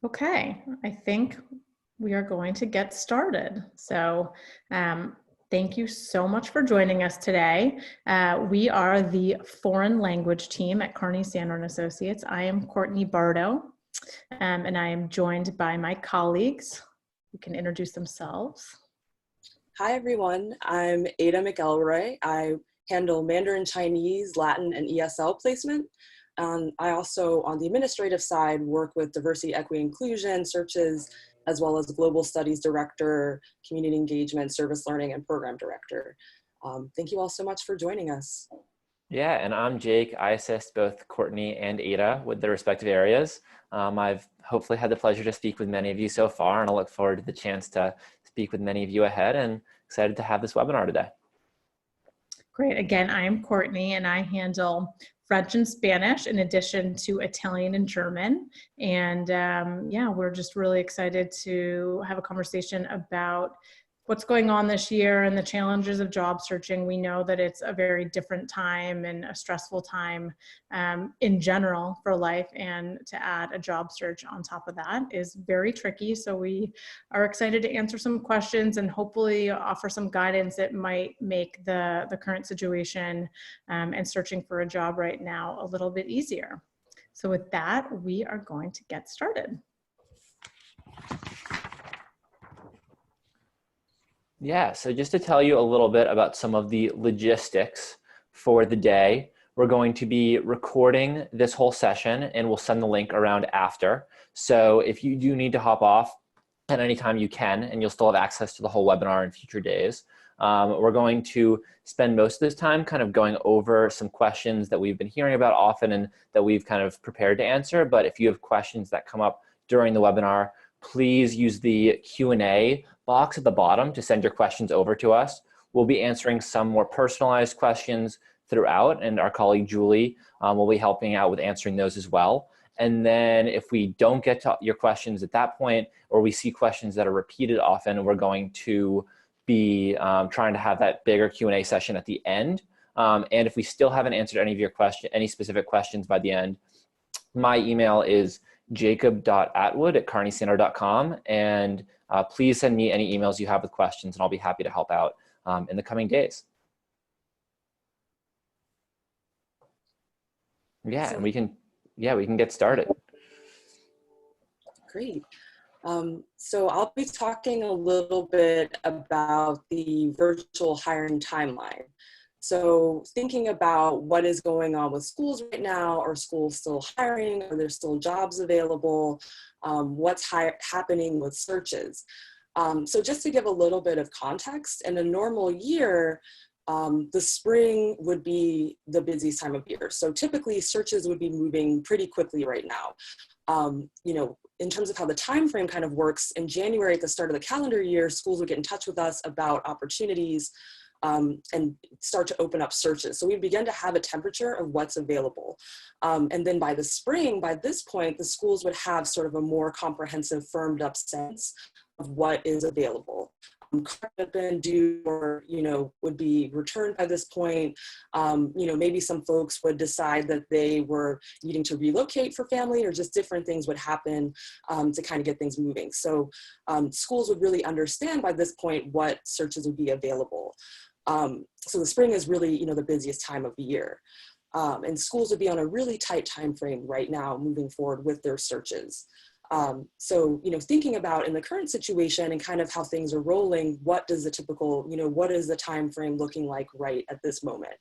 Okay, I think we are going to get started. So thank you so much for joining us today. We are the foreign language team at Carney, Sandoe & Associates. I am Courtney Bardo, and I am joined by my colleagues who can introduce themselves. Hi, everyone. I'm Ada McElroy. I handle Mandarin Chinese, Latin, and ESL placement. I also, on the administrative side, work with diversity, equity, inclusion searches, as well as global studies director, community engagement, service learning, and program director. Thank you all so much for joining us. Yeah, and I'm Jake. I assist both Courtney and Ada with their respective areas. I've hopefully had the pleasure to speak with many of you so far, and I look forward to the chance to speak with many of you ahead, and excited to have this webinar today. Great. Again, I am Courtney, and I handle French and Spanish in addition to Italian and German. And yeah, we're just really excited to have a conversation about what's going on this year and the challenges of job searching. We know that it's a very different time and a stressful time in general for life, and to add a job search on top of that is very tricky. So we are excited to answer some questions and hopefully offer some guidance that might make the current situation and searching for a job right now a little bit easier. So with that, we are going to get started. Yeah, so just to tell you a little bit about some of the logistics for the day, we're going to be recording this whole session and we'll send the link around after. So if you do need to hop off at any time, you can, and you'll still have access to the whole webinar in future days. We're going to spend most of this time kind of going over some questions that we've been hearing about often and that we've kind of prepared to answer. But if you have questions that come up during the webinar, please use the Q&A box at the bottom to send your questions over to us. We'll be answering some more personalized questions throughout, and our colleague Julie will be helping out with answering those as well. And then if we don't get to your questions at that point, or we see questions that are repeated often, we're going to be trying to have that bigger Q&A session at the end. And if we still haven't answered any of your any specific questions by the end, my email is jacob.atwood@carneysandoe.com, and please send me any emails you have with questions, and I'll be happy to help out in the coming days. Yeah, and we can get started. Great. So I'll be talking a little bit about the virtual hiring timeline. So thinking about what is going on with schools right now, are schools still hiring, are there still jobs available, what's happening with searches. So just to give a little bit of context, in a normal year, the spring would be the busiest time of year. So typically searches would be moving pretty quickly right now. You know, in terms of how the time frame kind of works, in January at the start of the calendar year, schools would get in touch with us about opportunities and start to open up searches. So we begin to have a temperature of what's available. And then by the spring, by this point, the schools would have sort of a more comprehensive, firmed up sense of what is available. Have been due or, you know, would be returned by this point. You know, maybe some folks would decide that they were needing to relocate for family, or just different things would happen to kind of get things moving. So schools would really understand by this point what searches would be available. So the spring is really, you know, the busiest time of the year. And schools would be on a really tight time frame right now moving forward with their searches. So, you know, thinking about in the current situation and kind of how things are rolling, what does the typical, you know, what is the time frame looking like right at this moment?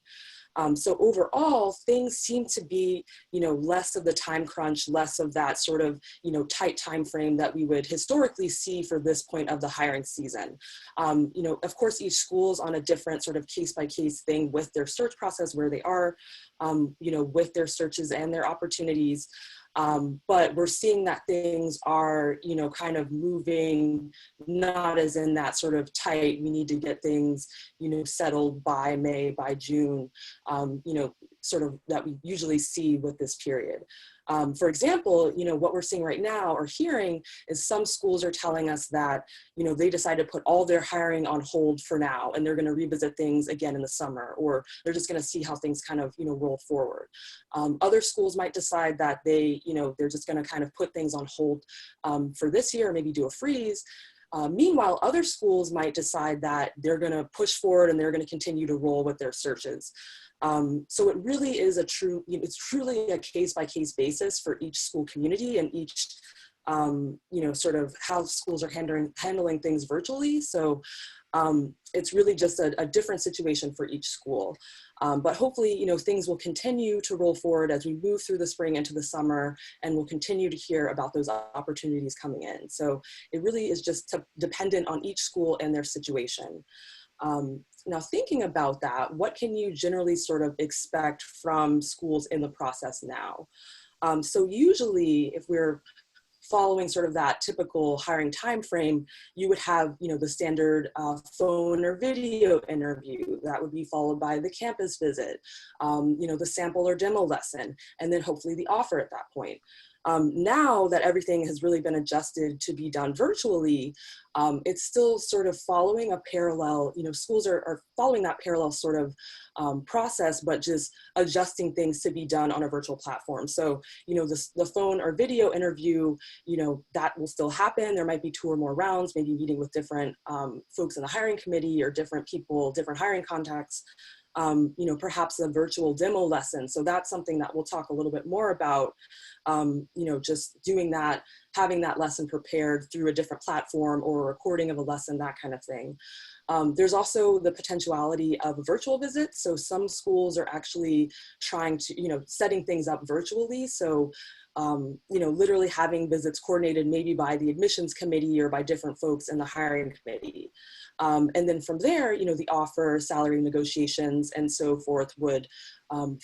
So overall, things seem to be, you know, less of the time crunch, less of that sort of, you know, tight time frame that we would historically see for this point of the hiring season. You know, of course, each school's on a different sort of case-by-case thing with their search process, where they are, you know, with their searches and their opportunities. But we're seeing that things are, you know, kind of moving, not as in that sort of tight, we need to get things, you know, settled by May, by June, you know, sort of that we usually see with this period. For example, what we're seeing right now or hearing is some schools are telling us that, they decided to put all their hiring on hold for now, and they're going to revisit things again in the summer, or they're just going to see how things kind of, roll forward. Other schools might decide that they're just going to kind of put things on hold for this year, or maybe do a freeze. Meanwhile, other schools might decide that they're going to push forward and they're going to continue to roll with their searches. So it really is it's truly a case-by-case basis for each school community and each, sort of how schools are handling things virtually. So it's really just a different situation for each school. But hopefully, things will continue to roll forward as we move through the spring into the summer, and we'll continue to hear about those opportunities coming in. So it really is just dependent on each school and their situation. Now, thinking about that, what can you generally sort of expect from schools in the process now? So usually, if we're following sort of that typical hiring time frame, you would have, the standard phone or video interview that would be followed by the campus visit, the sample or demo lesson, and then hopefully the offer at that point. Now that everything has really been adjusted to be done virtually, it's still sort of following a parallel, schools are following that parallel sort of process, but just adjusting things to be done on a virtual platform. So, the phone or video interview, that will still happen. There might be 2 or more rounds, maybe meeting with different folks in the hiring committee or different people, different hiring contacts. Perhaps a virtual demo lesson. So that's something that we'll talk a little bit more about, just doing that, having that lesson prepared through a different platform or a recording of a lesson, that kind of thing. There's also the potentiality of a virtual visit. So some schools are actually trying to, setting things up virtually. So, literally having visits coordinated maybe by the admissions committee or by different folks in the hiring committee. And then from there, the offer, salary negotiations, and so forth would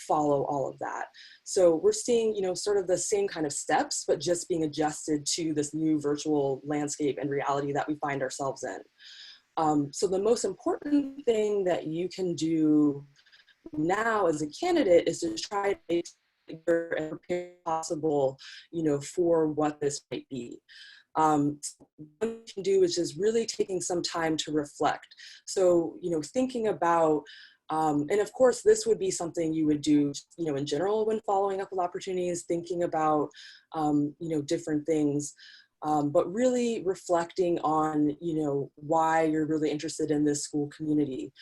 follow all of that. So we're seeing, sort of the same kind of steps, but just being adjusted to this new virtual landscape and reality that we find ourselves in. So the most important thing that you can do now as a candidate is to try to make sure and prepare possible, for what this might be. What you can do is just really taking some time to reflect. So, thinking about, and of course, this would be something you would do, in general when following up with opportunities, thinking about, different things. But really reflecting on, why you're really interested in this school community,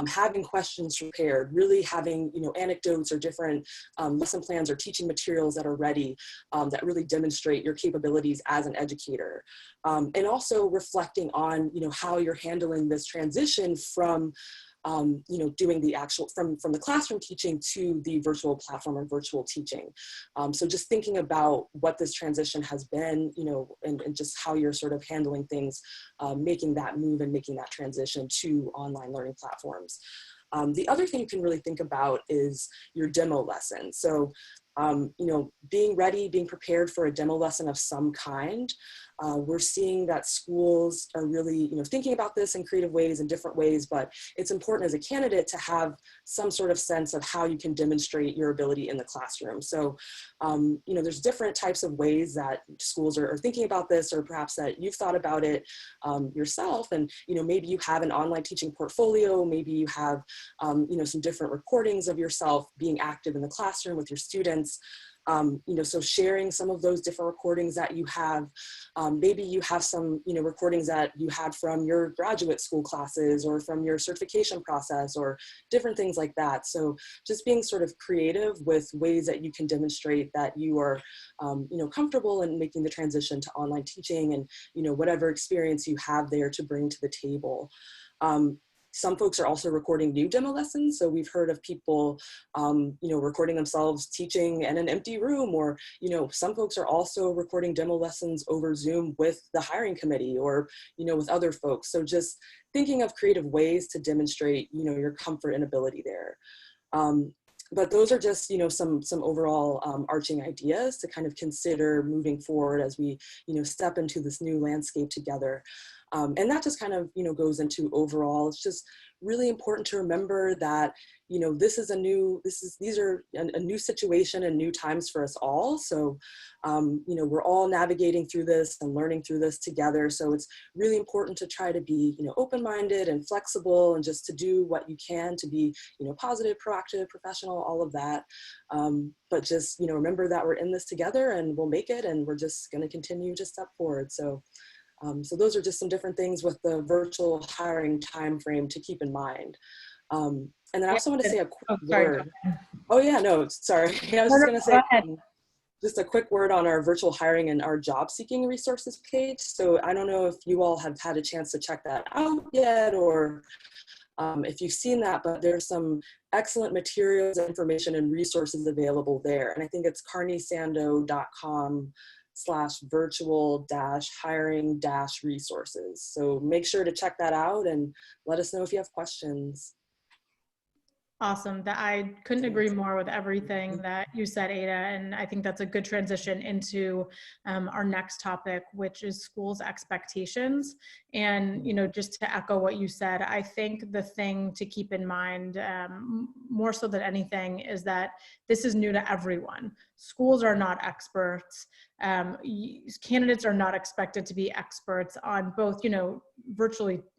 having questions prepared, really having, anecdotes or different lesson plans or teaching materials that are ready, that really demonstrate your capabilities as an educator. And also reflecting on, how you're handling this transition from doing the actual, from the classroom teaching to the virtual platform or virtual teaching. So just thinking about what this transition has been, and just how you're sort of handling things, making that move and making that transition to online learning platforms. The other thing you can really think about is your demo lesson. So, being ready, being prepared for a demo lesson of some kind. We're seeing that schools are really, thinking about this in creative ways and different ways, but it's important as a candidate to have some sort of sense of how you can demonstrate your ability in the classroom. So, there's different types of ways that schools are thinking about this, or perhaps that you've thought about it yourself. And, maybe you have an online teaching portfolio, maybe you have, some different recordings of yourself being active in the classroom with your students. So sharing some of those different recordings that you have, maybe you have some, recordings that you had from your graduate school classes or from your certification process or different things like that. So just being sort of creative with ways that you can demonstrate that you are, comfortable in making the transition to online teaching and, whatever experience you have there to bring to the table. Some folks are also recording new demo lessons. So we've heard of people, recording themselves teaching in an empty room, or, some folks are also recording demo lessons over Zoom with the hiring committee or, with other folks. So just thinking of creative ways to demonstrate, your comfort and ability there. But those are just, some overall arching ideas to kind of consider moving forward as we, step into this new landscape together. And that just kind of, goes into overall, it's just really important to remember that, these are a new situation and new times for us all. So, we're all navigating through this and learning through this together. So it's really important to try to be, open-minded and flexible, and just to do what you can to be, positive, proactive, professional, all of that. But just, remember that we're in this together and we'll make it, and we're just going to continue to step forward. So, so those are just some different things with the virtual hiring timeframe to keep in mind. And then I also want to say a quick word. Oh yeah, no, sorry. I was just going to say just a quick word on our virtual hiring and our job seeking resources page. So I don't know if you all have had a chance to check that out yet, or if you've seen that, but there's some excellent materials, information, and resources available there. And I think it's carneysandoe.com/virtual-hiring-resources. So make sure to check that out and let us know if you have questions. Awesome. That I couldn't agree more with everything that you said, Ada. And I think that's a good transition into our next topic, which is schools' expectations. And, just to echo what you said, I think the thing to keep in mind, more so than anything, is that this is new to everyone. Schools are not experts. Candidates are not expected to be experts on both,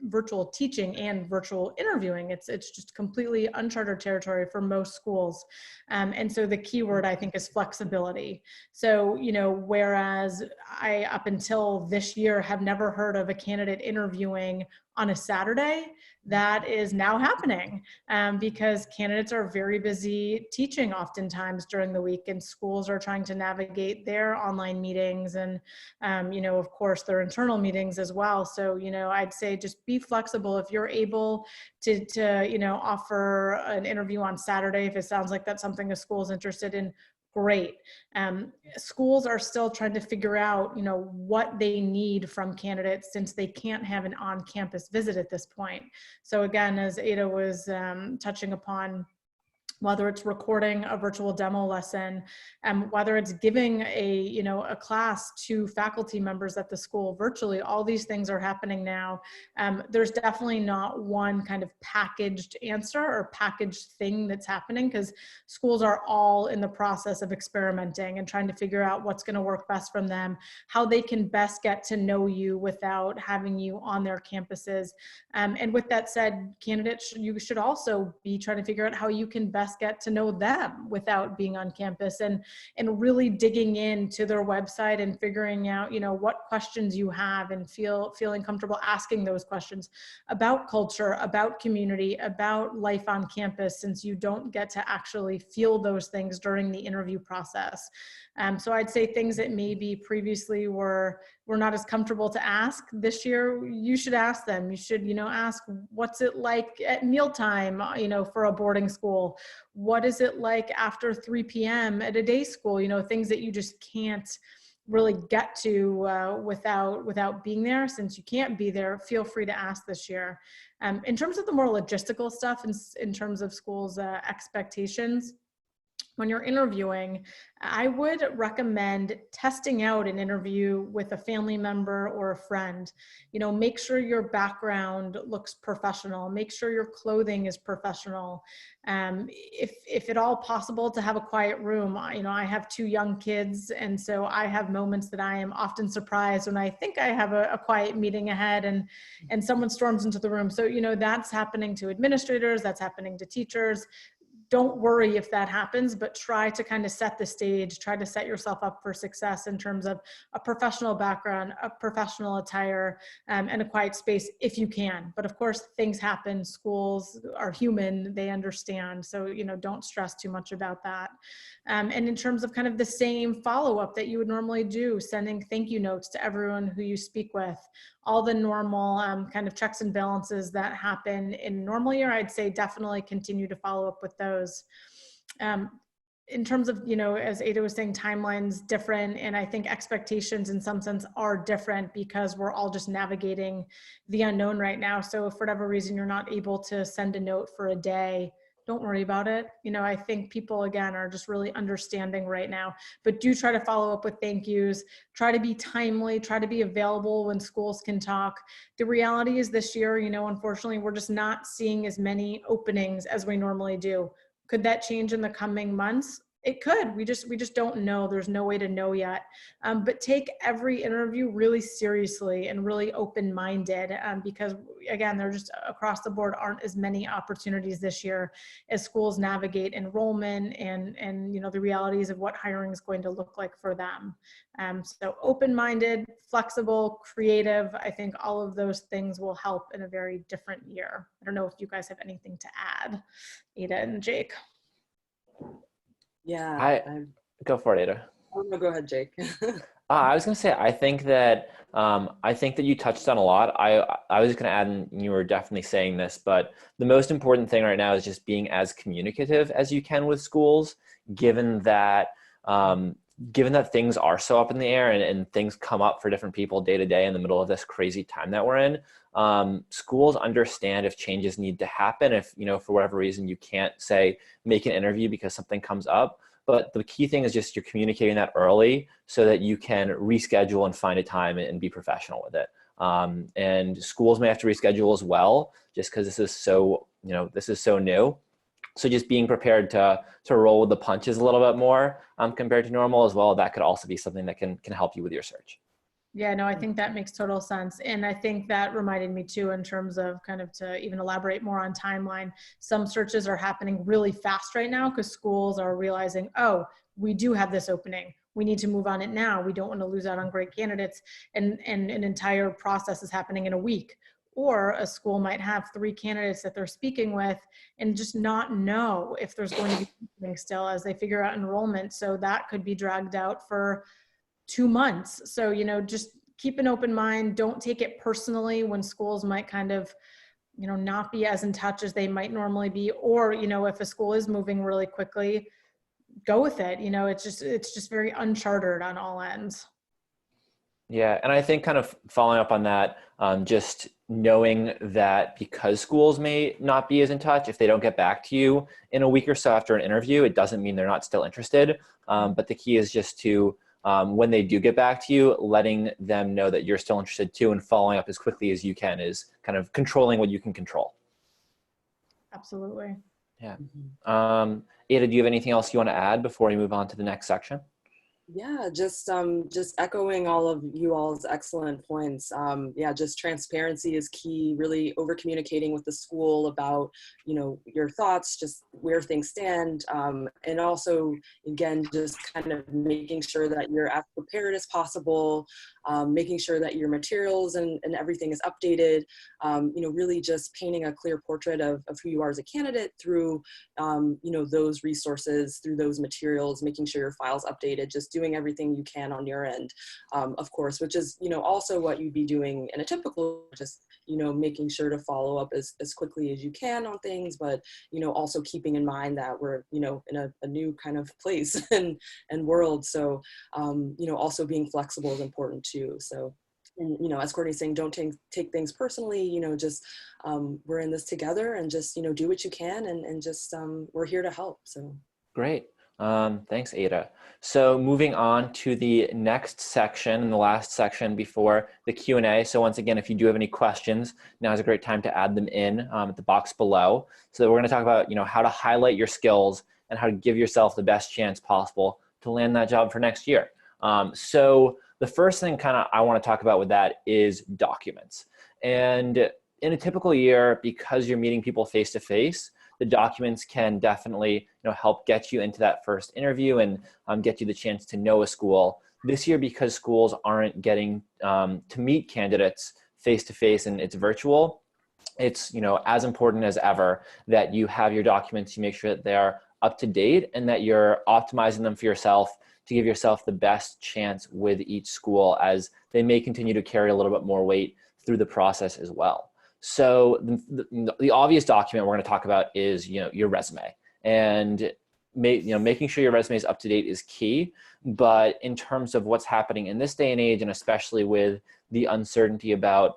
virtual teaching and virtual interviewing. It's just completely uncharted territory for most schools. And so the key word, I think, is flexibility. So, whereas I, up until this year, have never heard of a candidate interviewing on a Saturday, that is now happening because candidates are very busy teaching oftentimes during the week, and schools are trying to navigate their online meetings and, of course, their internal meetings as well. So, I'd say just be flexible. If you're able to offer an interview on Saturday, if it sounds like that's something a school is interested in, great. Schools are still trying to figure out, what they need from candidates, since they can't have an on-campus visit at this point. So again, as Ada was touching upon, whether it's recording a virtual demo lesson, whether it's giving a class to faculty members at the school virtually, all these things are happening now. There's definitely not one kind of packaged answer or packaged thing that's happening, because schools are all in the process of experimenting and trying to figure out what's going to work best from them, how they can best get to know you without having you on their campuses. And with that said, candidates, you should also be trying to figure out how you can best get to know them without being on campus, and really digging into their website and figuring out, what questions you have, and feeling comfortable asking those questions about culture, about community, about life on campus, since you don't get to actually feel those things during the interview process. So I'd say things that maybe previously were not as comfortable to ask this year, you should ask them. You should, ask, what's it like at mealtime, for a boarding school? What is it like after 3 p.m. at a day school? Things that you just can't really get to without being there. Since you can't be there, feel free to ask this year. In terms of the more logistical stuff, in terms of schools' expectations, when you're interviewing, I would recommend testing out an interview with a family member or a friend. Make sure your background looks professional. Make sure your clothing is professional. If at all possible, to have a quiet room. I have 2 young kids, and so I have moments that I am often surprised when I think I have a quiet meeting ahead and someone storms into the room. So, that's happening to administrators, that's happening to teachers. Don't worry if that happens, but try to kind of set the stage, try to set yourself up for success in terms of a professional background, a professional attire, and a quiet space if you can. But of course, things happen. Schools are human, they understand. So, don't stress too much about that. And in terms of kind of the same follow-up that you would normally do, sending thank you notes to everyone who you speak with, all the normal kind of checks and balances that happen in a normal year, I'd say definitely continue to follow up with those. In terms of, as Ada was saying, timelines different, and I think expectations in some sense are different because we're all just navigating the unknown right now. So if for whatever reason you're not able to send a note for a day, don't worry about it. I think people, again, are just really understanding right now, but do try to follow up with thank yous, try to be timely, try to be available when schools can talk. The reality is this year, unfortunately, we're just not seeing as many openings as we normally do. Could that change in the coming months? It could. We just don't know. There's no way to know yet. But take every interview really seriously and really open-minded, because again, there just across the board aren't as many opportunities this year as schools navigate enrollment and the realities of what hiring is going to look like for them. So open-minded, flexible, creative. I think all of those things will help in a very different year. I don't know if you guys have anything to add, Ada and Jake. Yeah, Go for it, Ada. Oh, no, go ahead, Jake. I was going to say, I think that you touched on a lot. I was going to add, and you were definitely saying this, but the most important thing right now is just being as communicative as you can with schools, given that things are so up in the air and things come up for different people day to day in the middle of this crazy time that we're in. Schools understand if changes need to happen, if, for whatever reason you can't make an interview because something comes up. But the key thing is just you're communicating that early so that you can reschedule and find a time and be professional with it. And schools may have to reschedule as well, just because this is so new. So just being prepared to roll with the punches a little bit more compared to normal as well. That could also be something that can help you with your search. Yeah, no, I think that makes total sense. And I think that reminded me too, in terms of kind of to even elaborate more on timeline, some searches are happening really fast right now because schools are realizing, oh, we do have this opening. We need to move on it now. We don't want to lose out on great candidates. And an entire process is happening in a week. Or a school might have 3 candidates that they're speaking with and just not know if there's going to be something still as they figure out enrollment. So that could be dragged out for 2 months. So, just keep an open mind. Don't take it personally when schools might kind of, not be as in touch as they might normally be. Or, if a school is moving really quickly, go with it. It's just very uncharted on all ends. Yeah, and I think kind of following up on that, just knowing that because schools may not be as in touch, if they don't get back to you in a week or so after an interview, it doesn't mean they're not still interested. But the key is just to, when they do get back to you, letting them know that you're still interested too, and following up as quickly as you can is kind of controlling what you can control. Absolutely. Yeah. Ada, do you have anything else you want to add before we move on to the next section? Yeah, just echoing all of you all's excellent points. Yeah, just transparency is key, really over communicating with the school about, your thoughts, just where things stand. And also, again, just kind of making sure that you're as prepared as possible, making sure that your materials and everything is updated, really just painting a clear portrait of who you are as a candidate through, those resources, through those materials, making sure your file's updated, just doing everything you can on your end, of course, which is, also what you'd be doing in a typical, just, making sure to follow up as quickly as you can on things, but, also keeping in mind that we're, in a new kind of place and world. So, also being flexible is important too. So, and, as Courtney's saying, don't take things personally, just we're in this together, and just, do what you can, and just we're here to help. So great. Thanks, Ada. So moving on to the next section and the last section before the Q&A. So once again, if you do have any questions, now is a great time to add them in at the box below. So we're going to talk about, how to highlight your skills and how to give yourself the best chance possible to land that job for next year. So the first thing I want to talk about with that is documents. And in a typical year, because you're meeting people face to face, the documents can definitely help get you into that first interview and get you the chance to know a school. This year, because schools aren't getting to meet candidates face to face and it's virtual, it's as important as ever that you have your documents, you make sure that they're up to date and that you're optimizing them for yourself to give yourself the best chance with each school, as they may continue to carry a little bit more weight through the process as well. So the obvious document we're going to talk about is, your resume, and making sure your resume is up to date is key. But in terms of what's happening in this day and age, and especially with the uncertainty about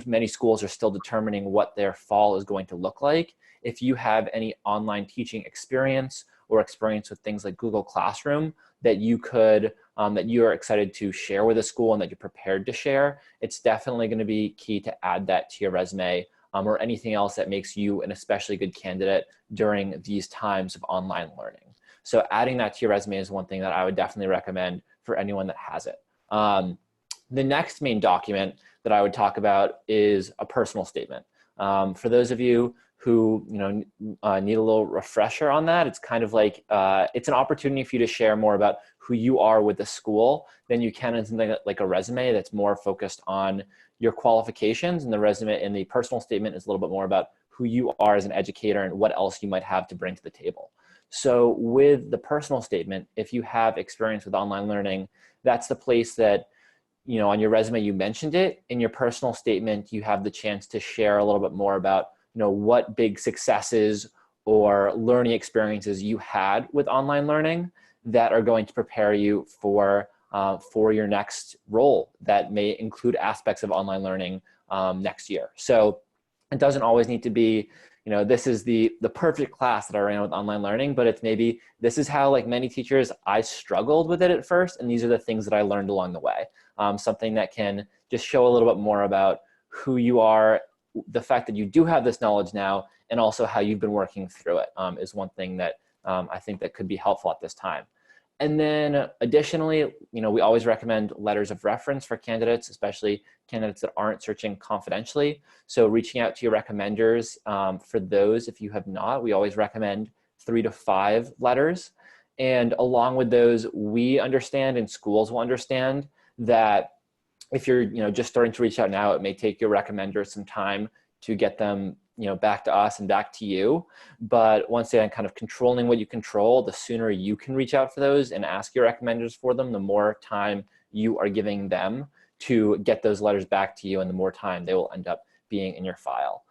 Many schools are still determining what their fall is going to look like. If you have any online teaching experience or experience with things like Google Classroom that you could, that you are excited to share with a school and that you're prepared to share, it's definitely going to be key to add that to your resume, or anything else that makes you an especially good candidate during these times of online learning. So adding that to your resume is one thing that I would definitely recommend for anyone that has it. The next main document that I would talk about is a personal statement. For those of you who need a little refresher on that, it's kind of like, it's an opportunity for you to share more about who you are with the school than you can in something like a resume that's more focused on your qualifications, and the resume and the personal statement is a little bit more about who you are as an educator and what else you might have to bring to the table. So with the personal statement, if you have experience with online learning, that's the place that, on your resume, you mentioned it. In your personal statement, you have the chance to share a little bit more about, what big successes or learning experiences you had with online learning that are going to prepare you for your next role that may include aspects of online learning next year. So it doesn't always need to be, this is the perfect class that I ran with online learning, but it's maybe this is how, like many teachers, I struggled with it at first, and these are the things that I learned along the way. Something that can just show a little bit more about who you are, the fact that you do have this knowledge now, and also how you've been working through it is one thing that I think that could be helpful at this time. And then additionally, we always recommend letters of reference for candidates, especially candidates that aren't searching confidentially. So reaching out to your recommenders for those, if you have not, we always recommend 3 to 5 letters. And along with those, we understand and schools will understand that if you're just starting to reach out now, it may take your recommenders some time to get them back to us and back to you. But once again, kind of controlling what you control, the sooner you can reach out for those and ask your recommenders for them, the more time you are giving them to get those letters back to you, and the more time they will end up being in your file.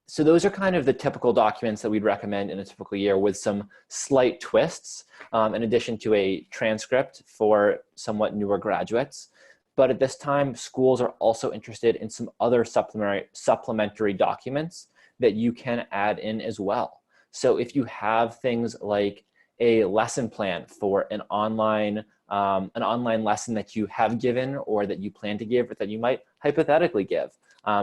So those are kind of the typical documents that we'd recommend in a typical year, with some slight twists, in addition to a transcript for somewhat newer graduates. But at this time, schools are also interested in some other supplementary documents that you can add in as well. So if you have things like a lesson plan for an online lesson that you have given or that you plan to give or that you might hypothetically give,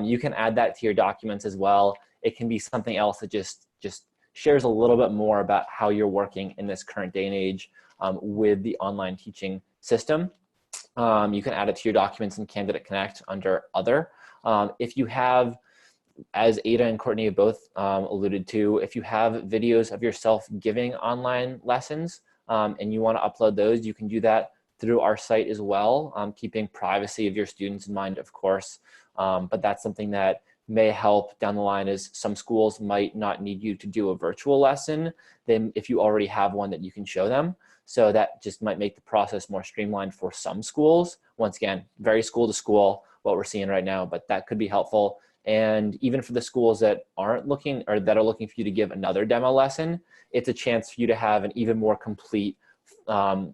you can add that to your documents as well. It can be something else that just shares a little bit more about how you're working in this current day and age with the online teaching system. You can add it to your documents in Candidate Connect under Other. If you have, as Ada and Courtney have both alluded to, if you have videos of yourself giving online lessons and you want to upload those, you can do that through our site as well, keeping privacy of your students in mind, of course. But that's something that may help down the line, as some schools might not need you to do a virtual lesson then if you already have one that you can show them. So that just might make the process more streamlined for some schools. Once again, very school to school, what we're seeing right now, but that could be helpful. And even for the schools that aren't looking, or that are looking for you to give another demo lesson, it's a chance for you to have an even more complete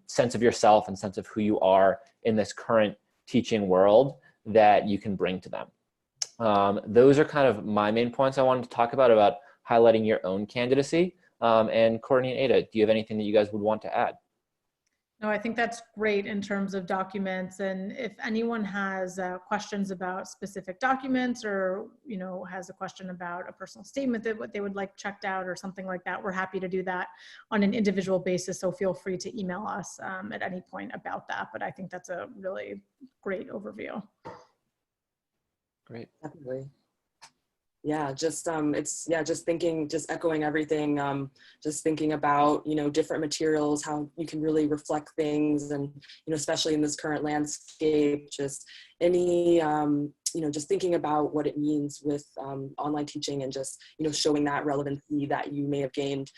sense of yourself and sense of who you are in this current teaching world that you can bring to them. Those are kind of my main points I wanted to talk about highlighting your own candidacy. And Courtney and Ada, do you have anything that you guys would want to add? No, I think that's great in terms of documents. And if anyone has questions about specific documents, or has a question about a personal statement that what they would like checked out or something like that, we're happy to do that on an individual basis. So feel free to email us at any point about that. But I think that's a really great overview. Great. Definitely. Yeah, just echoing everything, just thinking about, different materials, how you can really reflect things, and, especially in this current landscape, just any, just thinking about what it means with online teaching, and just, showing that relevancy that you may have gained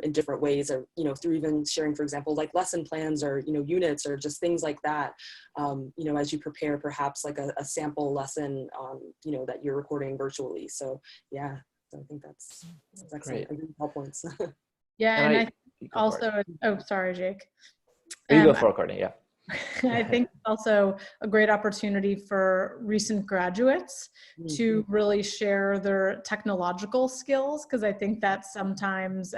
in different ways, or, through even sharing, for example, like lesson plans, or, units, or just things like that, as you prepare perhaps like a sample lesson, that you're recording virtually. So yeah, so I think that's excellent. I think help points. Yeah, and I also, oh, sorry, Jake. You go for it, Courtney, yeah. I think it's also a great opportunity for recent graduates to really share their technological skills, because I think that sometimes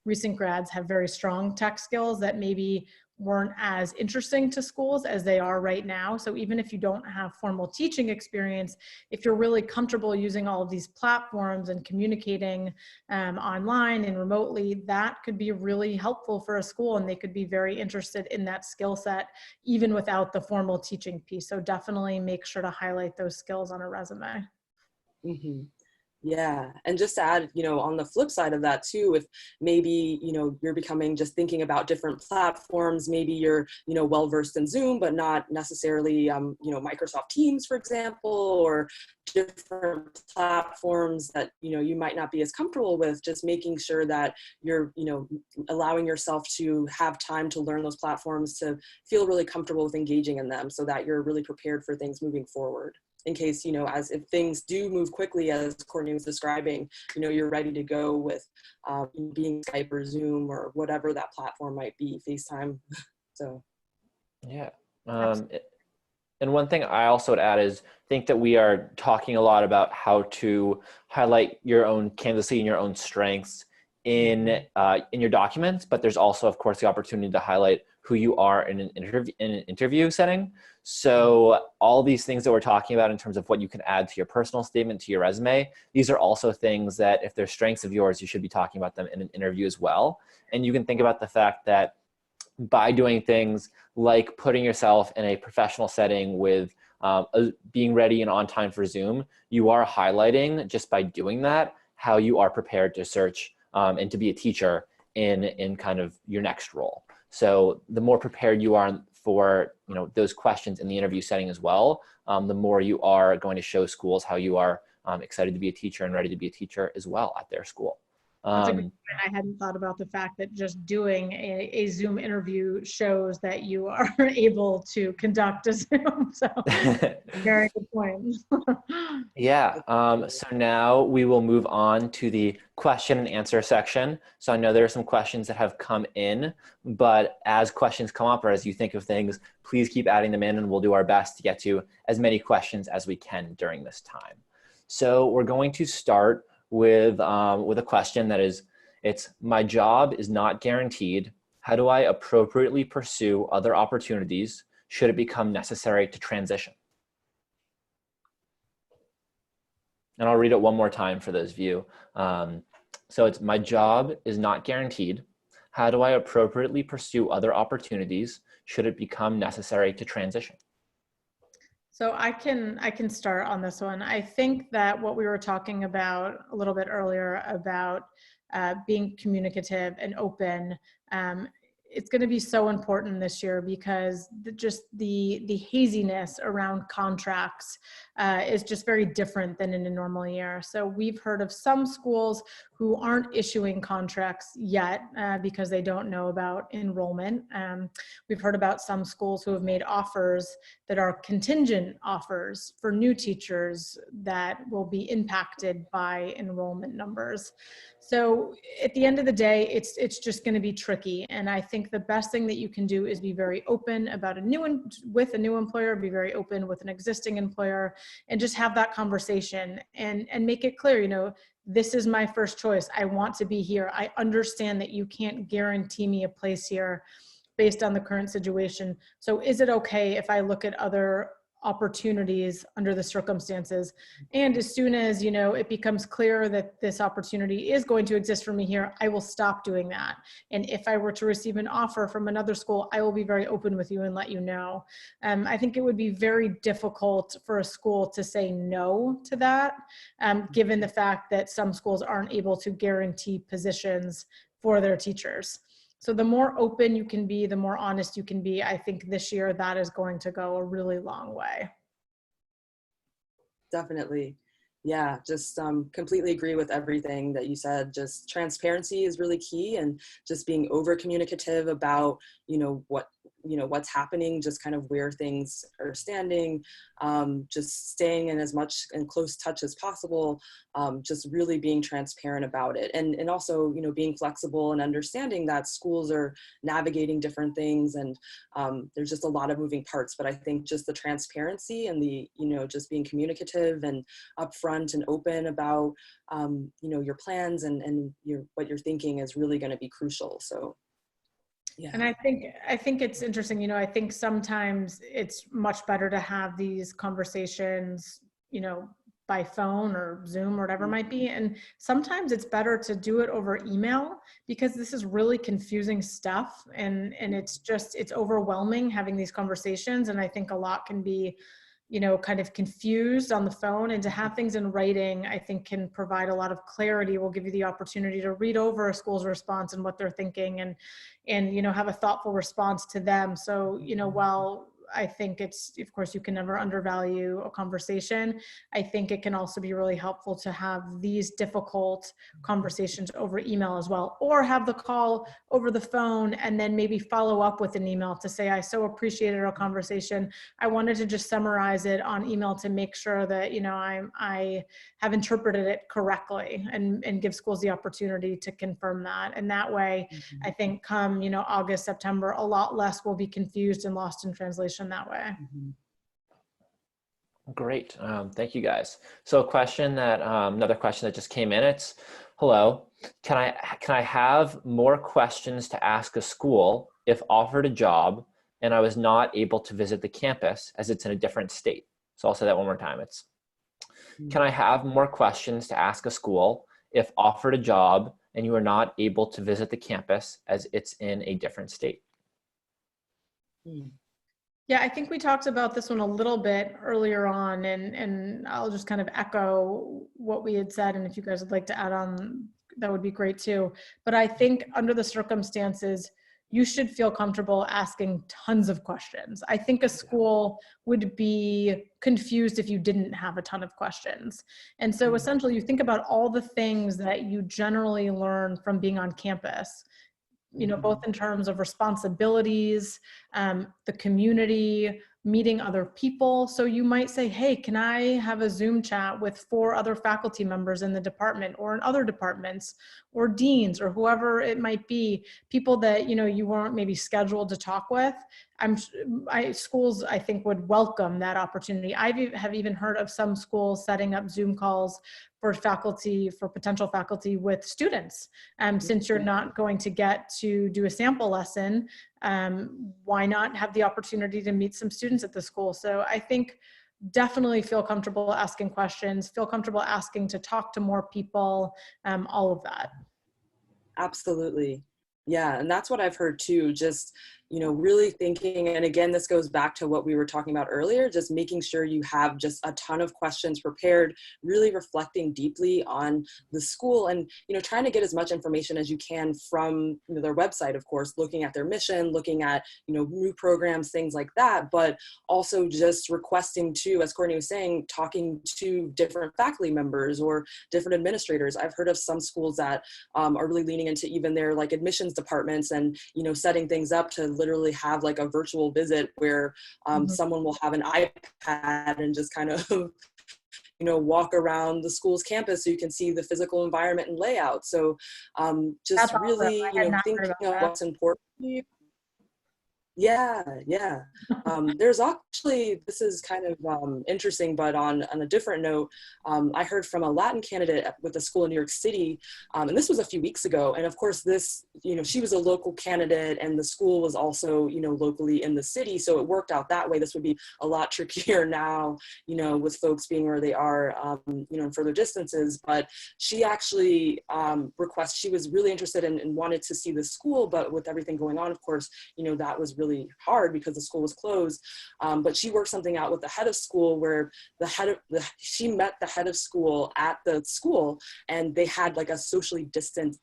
recent grads have very strong tech skills that maybe weren't as interesting to schools as they are right now. So even if you don't have formal teaching experience, if you're really comfortable using all of these platforms and communicating online and remotely, that could be really helpful for a school, and they could be very interested in that skill set even without the formal teaching piece. So definitely make sure to highlight those skills on a resume. Mm-hmm. Yeah. And just to add, on the flip side of that too, if maybe, you're becoming just thinking about different platforms, maybe you're, well-versed in Zoom, but not necessarily, Microsoft Teams, for example, or different platforms that, you might not be as comfortable with, just making sure that you're, allowing yourself to have time to learn those platforms, to feel really comfortable with engaging in them, so that you're really prepared for things moving forward. In case, as if things do move quickly, as Courtney was describing, you're ready to go with being Skype or Zoom or whatever that platform might be, FaceTime. So. Yeah. And one thing I also would add is, think that we are talking a lot about how to highlight your own candidacy and your own strengths in your documents, but there's also, of course, the opportunity to highlight who you are in an interview setting. So all these things that we're talking about in terms of what you can add to your personal statement, to your resume, these are also things that, if they're strengths of yours, you should be talking about them in an interview as well. And you can think about the fact that by doing things like putting yourself in a professional setting with being ready and on time for Zoom, you are highlighting, just by doing that, how you are prepared to search and to be a teacher in kind of your next role. So the more prepared you are for those questions in the interview setting as well, the more you are going to show schools how you are excited to be a teacher and ready to be a teacher as well at their school. That's a good point. I hadn't thought about the fact that just doing a Zoom interview shows that you are able to conduct a Zoom. So very good point. Yeah. So now we will move on to the question and answer section. So I know there are some questions that have come in, but as questions come up or as you think of things, please keep adding them in, and we'll do our best to get to as many questions as we can during this time. So we're going to start with a question that is, my job is not guaranteed. How do I appropriately pursue other opportunities should it become necessary to transition? And I'll read it one more time for those of you. So it's, my job is not guaranteed. How do I appropriately pursue other opportunities should it become necessary to transition? So I can start on this one. I think that what we were talking about a little bit earlier about being communicative and open, it's going to be so important this year, because the haziness around contracts is just very different than in a normal year. So we've heard of some schools who aren't issuing contracts yet because they don't know about enrollment. We've heard about some schools who have made offers that are contingent offers for new teachers that will be impacted by enrollment numbers. So at the end of the day, it's just going to be tricky. And I think the best thing that you can do is be very open about with a new employer, be very open with an existing employer, and just have that conversation and make it clear, this is my first choice. I want to be here. I understand that you can't guarantee me a place here based on the current situation. So is it okay if I look at other opportunities under the circumstances? And as soon as it becomes clear that this opportunity is going to exist for me here, I will stop doing that. And if I were to receive an offer from another school, I will be very open with you and let you know. I think it would be very difficult for a school to say no to that, given the fact that some schools aren't able to guarantee positions for their teachers. So the more open you can be, the more honest you can be, I think this year that is going to go a really long way. Definitely. Yeah, just completely agree with everything that you said. Just transparency is really key, and just being over communicative about, what's happening, just kind of where things are standing, just staying in as much and close touch as possible, just really being transparent about it. And also, being flexible and understanding that schools are navigating different things, and there's just a lot of moving parts. But I think just the transparency and the, just being communicative and upfront and open about, your plans and what you're thinking is really going to be crucial. So. Yeah. And I think it's interesting, I think sometimes it's much better to have these conversations, by phone or Zoom or whatever it might be. And sometimes it's better to do it over email, because this is really confusing stuff. And it's overwhelming having these conversations. And I think a lot can be, kind of confused on the phone, and to have things in writing, I think can provide a lot of clarity, will give you the opportunity to read over a school's response and what they're thinking, and have a thoughtful response to them. So, while I think of course, you can never undervalue a conversation, I think it can also be really helpful to have these difficult conversations over email as well, or have the call over the phone and then maybe follow up with an email to say, I so appreciated our conversation. I wanted to just summarize it on email to make sure that, I have interpreted it correctly, and give schools the opportunity to confirm that. And that way, I think come, August, September, a lot less will be confused and lost in translation that way. Great. Thank you guys. So another question that just came in, it's, hello, can I have more questions to ask a school if offered a job and I was not able to visit the campus as it's in a different state? So I'll say that one more time. It's, can I have more questions to ask a school if offered a job and you are not able to visit the campus as it's in a different state? Yeah, I think we talked about this one a little bit earlier on, and I'll just kind of echo what we had said. And if you guys would like to add on, that would be great too. But I think under the circumstances, you should feel comfortable asking tons of questions. I think a school would be confused if you didn't have a ton of questions. And so essentially, you think about all the things that you generally learn from being on campus, both in terms of responsibilities, the community, meeting other people. So you might say, hey, can I have a Zoom chat with 4 other faculty members in the department or in other departments, or deans, or whoever it might be, people that, you weren't maybe scheduled to talk with. Schools, I think, would welcome that opportunity. I have even heard of some schools setting up Zoom calls for potential faculty with students. Since you're not going to get to do a sample lesson, why not have the opportunity to meet some students at the school? So I think definitely feel comfortable asking questions, feel comfortable asking to talk to more people, all of that. Absolutely. Yeah. And that's what I've heard too, just, really thinking, and again, this goes back to what we were talking about earlier, just making sure you have just a ton of questions prepared, really reflecting deeply on the school, and, trying to get as much information as you can from their website, of course, looking at their mission, looking at, new programs, things like that, but also just requesting to, as Courtney was saying, talking to different faculty members or different administrators. I've heard of some schools that are really leaning into even their admissions departments and, setting things up to literally have a virtual visit where someone will have an iPad and just kind of walk around the school's campus so you can see the physical environment and layout. So just That's really awesome. thinking of what's important to you. Yeah. There's actually, this is kind of interesting, but on a different note, I heard from a Latin candidate with a school in New York City, and this was a few weeks ago. And of course, this, she was a local candidate and the school was also, locally in the city. So it worked out that way. This would be a lot trickier now, with folks being where they are, in further distances. But she actually she was really interested and wanted to see the school, but with everything going on, of course, that was really hard because the school was closed. But she worked something out with the head of school where she met the head of school at the school, and they had a socially distant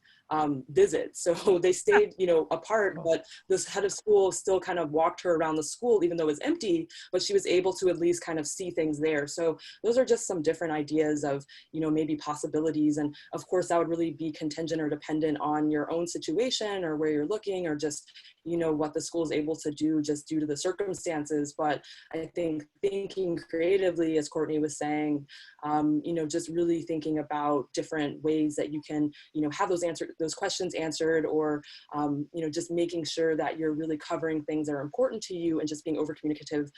visit. So they stayed, apart, but this head of school still kind of walked her around the school, even though it was empty, but she was able to at least kind of see things there. So those are just some different ideas of, maybe possibilities. And of course, that would really be contingent or dependent on your own situation or where you're looking, or just, what the school is able to do just due to the circumstances. But I think thinking creatively, as Courtney was saying, just really thinking about different ways that you can, have those questions answered, or, just making sure that you're really covering things that are important to you, and just being over communicative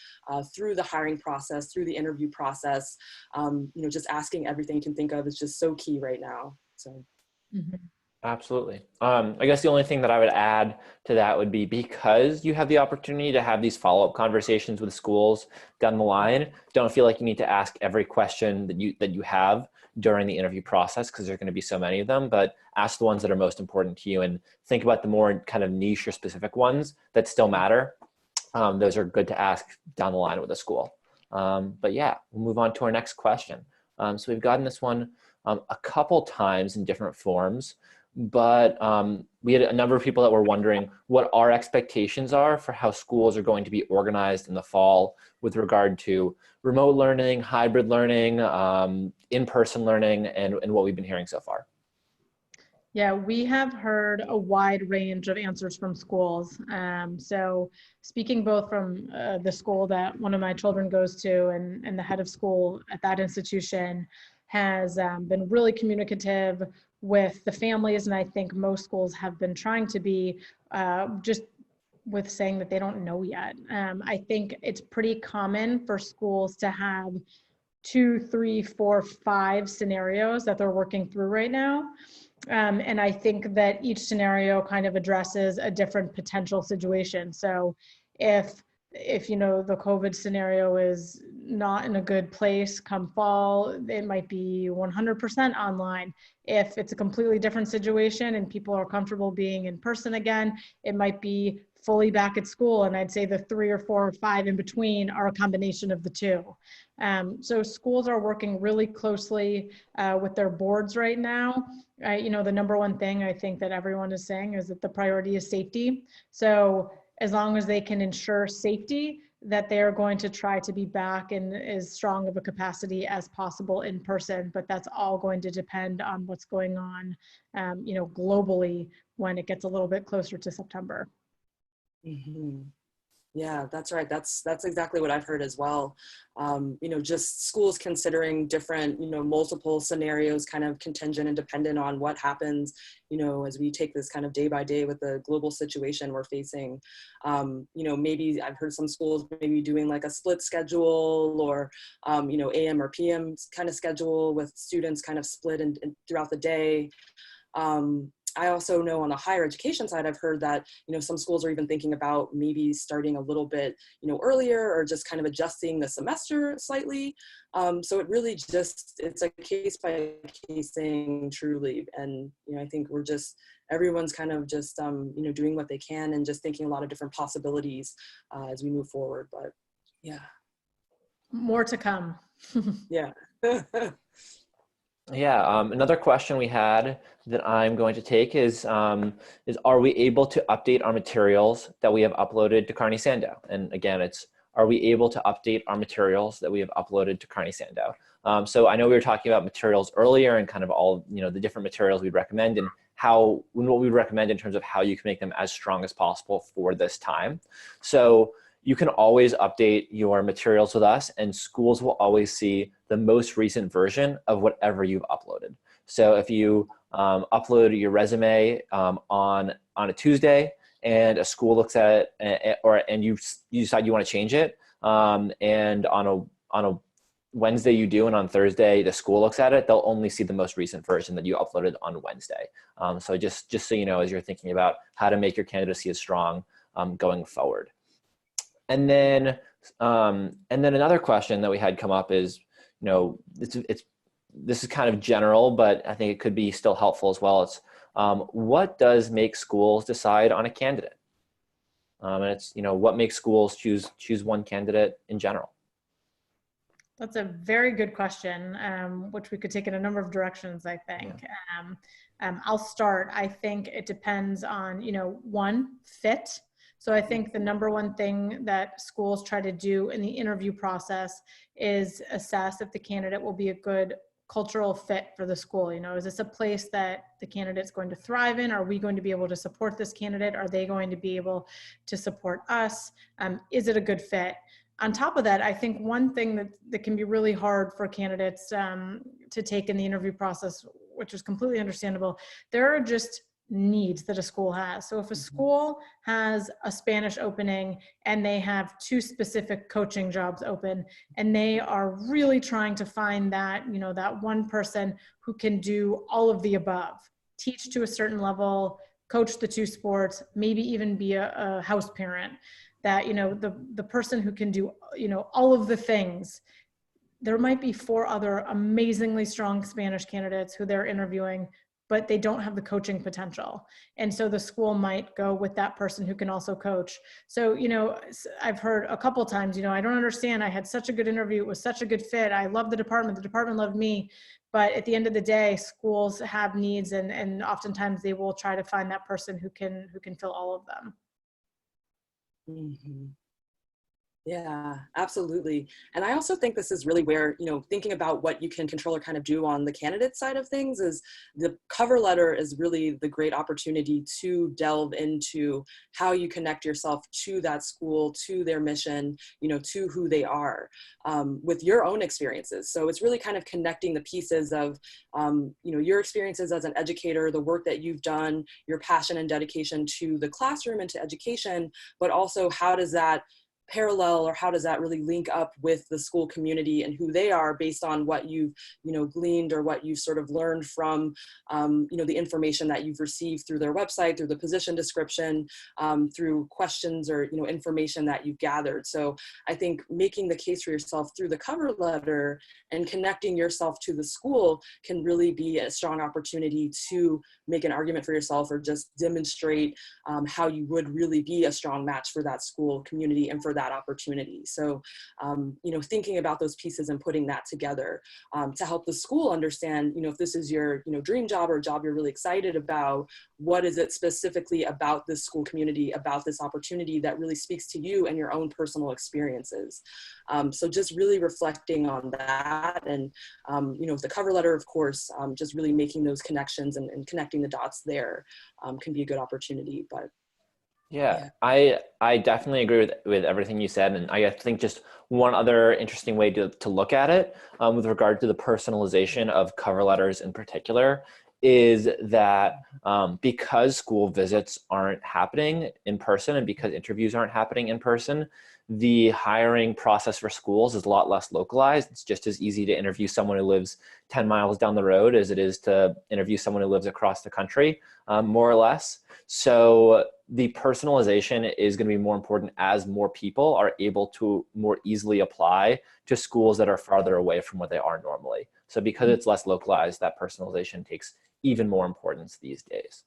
through the hiring process, through the interview process. Just asking everything you can think of is just so key right now. So. Mm-hmm. Absolutely. I guess the only thing that I would add to that would be, because you have the opportunity to have these follow-up conversations with schools down the line, don't feel like you need to ask every question that you have during the interview process, because there are going to be so many of them, but ask the ones that are most important to you, and think about the more kind of niche or specific ones that still matter. Those are good to ask down the line with a school. But yeah, we'll move on to our next question. So we've gotten this one a couple times in different forms, but we had a number of people that were wondering what our expectations are for how schools are going to be organized in the fall with regard to remote learning, hybrid learning, in-person learning, and what we've been hearing so far. Yeah, we have heard a wide range of answers from schools. So speaking both from the school that one of my children goes to, and the head of school at that institution has been really communicative with the families. And I think most schools have been trying to be just with saying that they don't know yet. I think it's pretty common for schools to have 2, 3, 4, 5 scenarios that they're working through right now. And I think that each scenario kind of addresses a different potential situation. So if the COVID scenario is not in a good place come fall, it might be 100% online. If it's a completely different situation and people are comfortable being in person again, it might be fully back at school. And I'd say the 3 or 4 or 5 in between are a combination of the two. So schools are working really closely with their boards right now. The number one thing I think that everyone is saying is that the priority is safety. So as long as they can ensure safety, that they are going to try to be back in as strong of a capacity as possible in person. But that's all going to depend on what's going on, globally when it gets a little bit closer to September. Mm-hmm. Yeah, that's right. That's exactly what I've heard as well. Just schools considering different, multiple scenarios, kind of contingent and dependent on what happens, as we take this kind of day by day with the global situation we're facing. Maybe I've heard some schools maybe doing like a split schedule, or, AM or PM kind of schedule with students kind of split and throughout the day. I also know on the higher education side, I've heard that, some schools are even thinking about maybe starting a little bit, earlier, or just kind of adjusting the semester slightly. So it really it's a case by case thing, truly. And, I think everyone's kind of just, doing what they can, and just thinking a lot of different possibilities as we move forward. But yeah. More to come. Yeah. Yeah, another question we had that I'm going to take is are we able to update our materials that we have uploaded to Carney Sandoe? And again, are we able to update our materials that we have uploaded to Carney Sandoe? So I know we were talking about materials earlier, and kind of all, the different materials we'd recommend, and what we'd recommend in terms of how you can make them as strong as possible for this time. So you can always update your materials with us, and schools will always see the most recent version of whatever you've uploaded. So if you upload your resume on a Tuesday, and a school looks at it, and you decide you want to change it, and on a Wednesday you do, and on Thursday the school looks at it, they'll only see the most recent version that you uploaded on Wednesday. So just so you know, as you're thinking about how to make your candidacy as strong going forward. And then another question that we had come up is, this is kind of general, but I think it could be still helpful as well. It's what does make schools decide on a candidate? And it's, what makes schools choose one candidate in general? That's a very good question, which we could take in a number of directions, I think. Yeah. I'll start. I think it depends on, one, fit. So I think the number one thing that schools try to do in the interview process is assess if the candidate will be a good cultural fit for the school. Is this a place that the candidate's going to thrive in? Are we going to be able to support this candidate? Are they going to be able to support us? Is it a good fit? On top of that, I think one thing that can be really hard for candidates to take in the interview process, which is completely understandable, there are just needs that a school has. So if a school has a Spanish opening and they have 2 specific coaching jobs open, and they are really trying to find that, that one person who can do all of the above, teach to a certain level, coach the 2 sports, maybe even be a house parent, that, the person who can do, all of the things, there might be 4 other amazingly strong Spanish candidates who they're interviewing, but they don't have the coaching potential. And so the school might go with that person who can also coach. So, I've heard a couple times, I don't understand. I had such a good interview. It was such a good fit. I love the department loved me. But at the end of the day, schools have needs, and oftentimes they will try to find that person who can fill all of them. Mm-hmm. Yeah, absolutely. And I also think this is really where, thinking about what you can control or kind of do on the candidate side of things, is the cover letter is really the great opportunity to delve into how you connect yourself to that school, to their mission, to who they are, with your own experiences. So it's really kind of connecting the pieces of, your experiences as an educator, the work that you've done, your passion and dedication to the classroom and to education, but also how does that parallel, or how does that really link up with the school community and who they are, based on what you've gleaned, or what you've sort of learned from the information that you've received through their website, through the position description, through questions or information that you've gathered. So I think making the case for yourself through the cover letter and connecting yourself to the school can really be a strong opportunity to make an argument for yourself, or just demonstrate how you would really be a strong match for that school community and for that opportunity. So, thinking about those pieces and putting that together to help the school understand, if this is your, dream job, or a job you're really excited about, what is it specifically about this school community, about this opportunity, that really speaks to you and your own personal experiences. So just really reflecting on that, and, the cover letter, of course, just really making those connections and connecting the dots there can be a good opportunity. But yeah, I definitely agree with everything you said. And I think just one other interesting way to look at it, with regard to the personalization of cover letters in particular, is that because school visits aren't happening in person, and because interviews aren't happening in person, the hiring process for schools is a lot less localized. It's just as easy to interview someone who lives 10 miles down the road as it is to interview someone who lives across the country, more or less. So the personalization is going to be more important as more people are able to more easily apply to schools that are farther away from where they are normally. So because it's less localized, that personalization takes even more importance these days.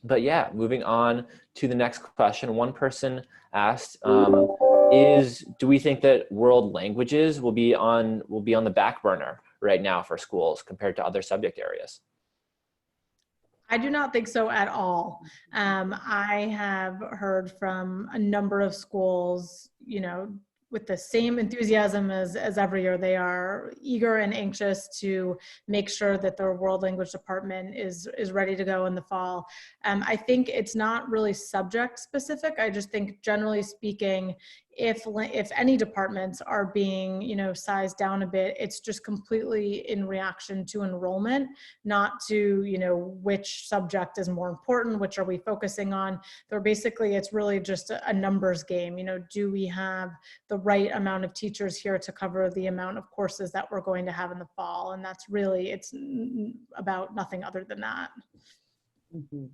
But yeah, moving on to the next question. One person asked, do we think that world languages will be on the back burner right now for schools compared to other subject areas? I do not think so at all. I have heard from a number of schools, with the same enthusiasm as every year. They are eager and anxious to make sure that their world language department is ready to go in the fall. I think it's not really subject specific. I just think, generally speaking, if any departments are being, sized down a bit, it's just completely in reaction to enrollment, not to, which subject is more important, which are we focusing on. So basically, it's really just a numbers game. Do we have the right amount of teachers here to cover the amount of courses that we're going to have in the fall? And that's really, it's about nothing other than that. Mm-hmm.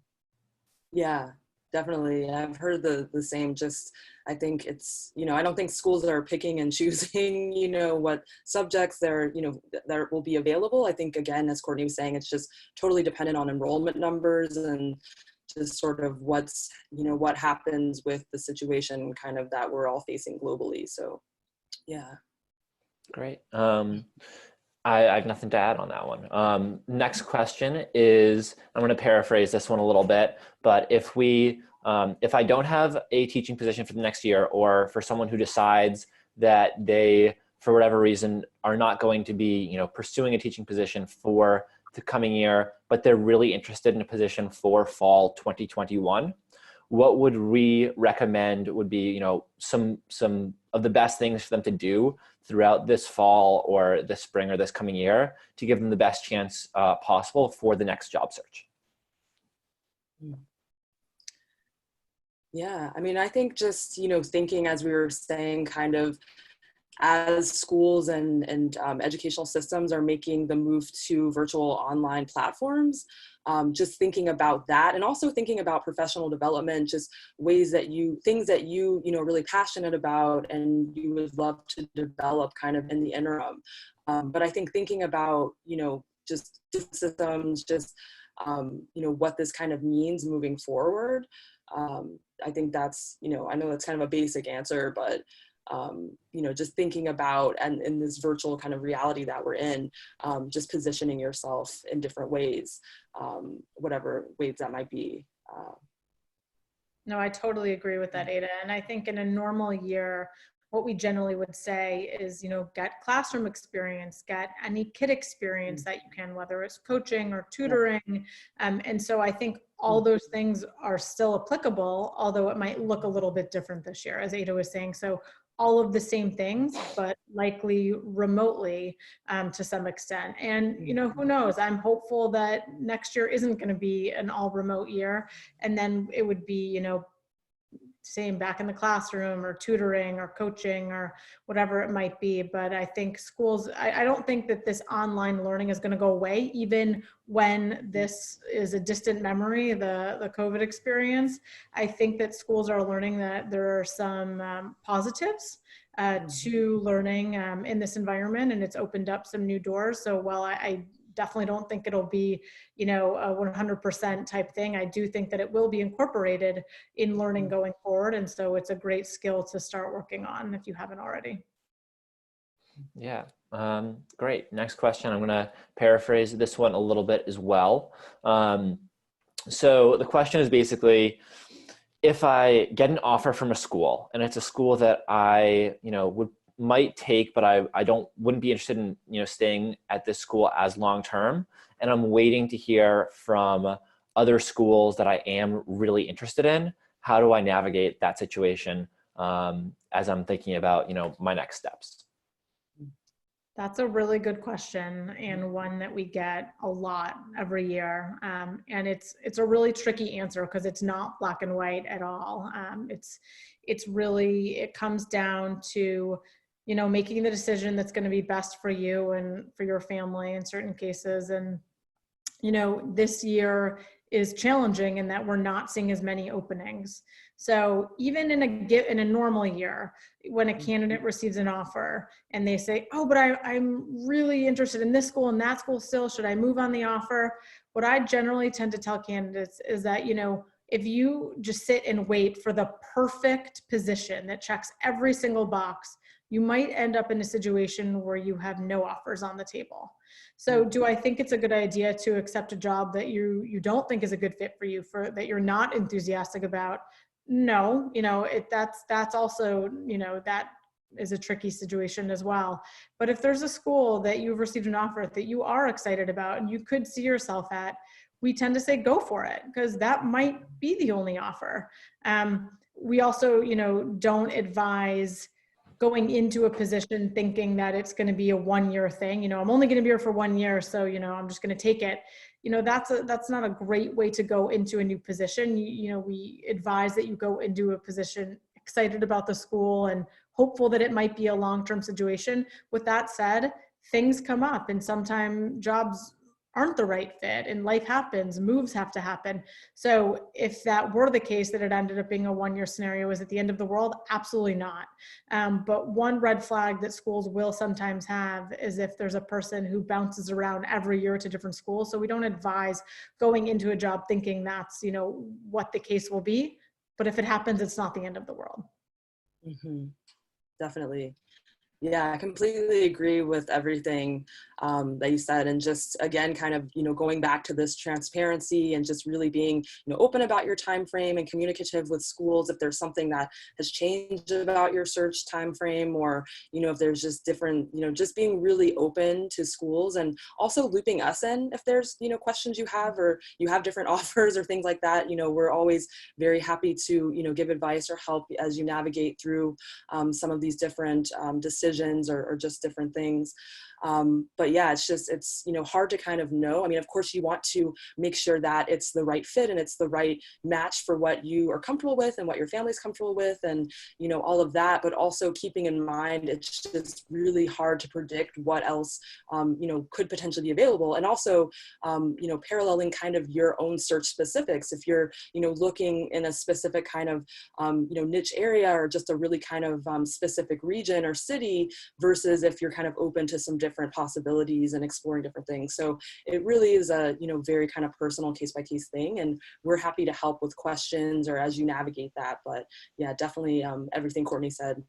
Yeah, definitely. I've heard the same. Just, I think it's, I don't think schools are picking and choosing, what subjects that will be available. I think, again, as Courtney was saying, it's just totally dependent on enrollment numbers and just sort of what happens with the situation kind of that we're all facing globally. So, yeah. Great. I have nothing to add on that one. Next question is, I'm going to paraphrase this one a little bit, but if I don't have a teaching position for the next year, or for someone who decides that they, for whatever reason, are not going to be, pursuing a teaching position for the coming year, but they're really interested in a position for fall 2021, what would we recommend would be, some of the best things for them to do throughout this fall or this spring or this coming year to give them the best chance possible for the next job search? Yeah, I mean, I think just, thinking, as we were saying, kind of as schools and educational systems are making the move to virtual online platforms, just thinking about that, and also thinking about professional development, just things that you really passionate about and you would love to develop kind of in the interim. But I think thinking about, just different systems, just, what this kind of means moving forward. I think that's, I know that's kind of a basic answer, but just thinking about, and in this virtual kind of reality that we're in, just positioning yourself in different ways, whatever ways that might be. No, I totally agree with that, Ada. And I think in a normal year, what we generally would say is, get classroom experience, get any kid experience that you can, whether it's coaching or tutoring. And so I think all those things are still applicable, although it might look a little bit different this year, as Ada was saying. So all of the same things, but likely remotely to some extent. And, who knows? I'm hopeful that next year isn't going to be an all remote year. And then it would be, same back in the classroom or tutoring or coaching or whatever it might be. But I think schools, I don't think that this online learning is going to go away, even when this is a distant memory, the COVID experience. I think that schools are learning that there are some positives to learning in this environment, and it's opened up some new doors. So while I definitely don't think it'll be, a 100% type thing, I do think that it will be incorporated in learning going forward. And so it's a great skill to start working on if you haven't already. Yeah, great. Next question. I'm going to paraphrase this one a little bit as well. So the question is basically, if I get an offer from a school and it's a school that I, might take, but I wouldn't be interested in, staying at this school as long-term, and I'm waiting to hear from other schools that I am really interested in, how do I navigate that situation as I'm thinking about, my next steps? That's a really good question, and one that we get a lot every year. And it's a really tricky answer because it's not black and white at all. It comes down to, making the decision that's going to be best for you and for your family in certain cases. And, this year is challenging in that we're not seeing as many openings. So even in a normal year, when a candidate receives an offer and they say, oh, but I'm really interested in this school and that school still, should I move on the offer? What I generally tend to tell candidates is that, if you just sit and wait for the perfect position that checks every single box, you might end up in a situation where you have no offers on the table. So do I think it's a good idea to accept a job that you don't think is a good fit for you, that you're not enthusiastic about? No, that's also, that is a tricky situation as well. But if there's a school that you've received an offer that you are excited about and you could see yourself at, we tend to say go for it, because that might be the only offer. We also, don't advise going into a position thinking that it's going to be a one-year thing. I'm only going to be here for 1 year, so I'm just going to take it. That's not a great way to go into a new position. We advise that you go into a position excited about the school and hopeful that it might be a long-term situation. With that said, things come up, and sometimes jobs aren't the right fit, and life happens, moves have to happen. So if that were the case, that it ended up being a one-year scenario, is it the end of the world? Absolutely not. But one red flag that schools will sometimes have is if there's a person who bounces around every year to different schools. So we don't advise going into a job thinking that's, what the case will be. But if it happens, it's not the end of the world. Mm-hmm. Definitely. Yeah, I completely agree with everything that you said. And just, again, kind of, going back to this transparency and just really being, open about your time frame and communicative with schools if there's something that has changed about your search time frame, or, if there's just different, just being really open to schools, and also looping us in if there's, questions you have, or you have different offers or things like that. We're always very happy to, give advice or help as you navigate through some of these different decisions or just different things. But yeah, it's hard to kind of know. I mean, of course you want to make sure that it's the right fit and it's the right match for what you are comfortable with and what your family's comfortable with, and all of that, but also keeping in mind it's just really hard to predict what else could potentially be available. And also paralleling kind of your own search specifics. If you're looking in a specific kind of niche area, or just a really kind of specific region or city, versus if you're kind of open to some different possibilities and exploring different things. So it really is a very kind of personal case-by-case thing, and we're happy to help with questions or as you navigate that. But yeah, definitely everything Courtney said,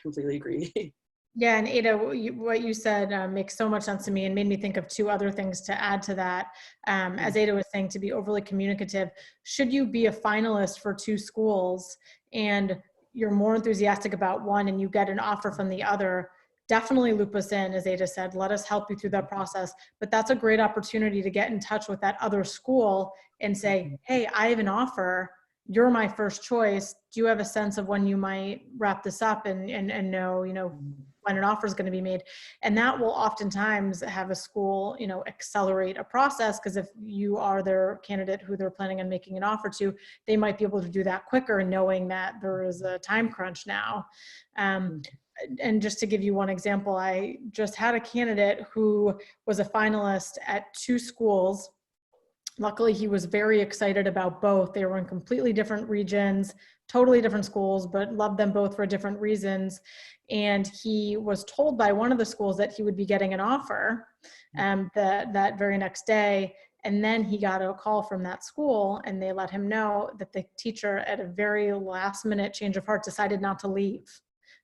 completely agree. Yeah, and Ada, what you said makes so much sense to me, and made me think of two other things to add to that. As Ada was saying, to be overly communicative, should you be a finalist for two schools and you're more enthusiastic about one and you get an offer from the other, definitely loop us in. As Ada said, let us help you through that process. But that's a great opportunity to get in touch with that other school and say, hey, I have an offer. You're my first choice. Do you have a sense of when you might wrap this up and know, when an offer is going to be made? And that will oftentimes have a school, accelerate a process, because if you are their candidate who they're planning on making an offer to, they might be able to do that quicker, knowing that there is a time crunch now. And just to give you one example, I just had a candidate who was a finalist at two schools. Luckily, he was very excited about both. They were in completely different regions, totally different schools, but loved them both for different reasons. And he was told by one of the schools that he would be getting an offer that very next day. And then he got a call from that school, and they let him know that the teacher, at a very last minute change of heart, decided not to leave.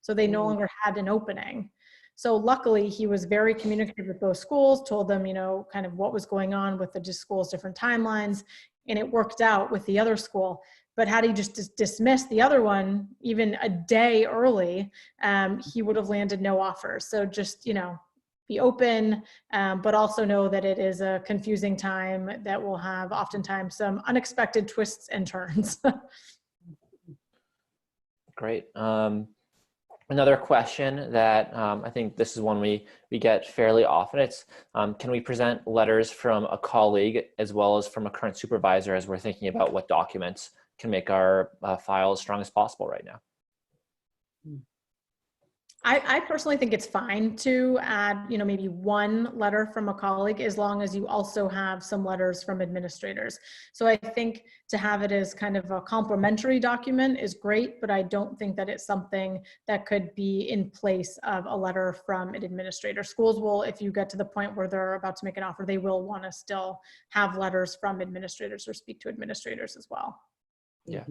So they no longer had an opening. So luckily, he was very communicative with those schools, told them, kind of what was going on with the schools' different timelines, and it worked out with the other school. But had he just dismissed the other one even a day early, he would have landed no offers. So just, be open, but also know that it is a confusing time that will have oftentimes some unexpected twists and turns. Great. Another question that I think this is one we get fairly often. It's can we present letters from a colleague as well as from a current supervisor, as we're thinking about what documents can make our file as strong as possible right now? I personally think it's fine to add, maybe one letter from a colleague, as long as you also have some letters from administrators. So I think to have it as kind of a complementary document is great, but I don't think that it's something that could be in place of a letter from an administrator. Schools will, if you get to the point where they're about to make an offer, they will want to still have letters from administrators or speak to administrators as well. Yeah.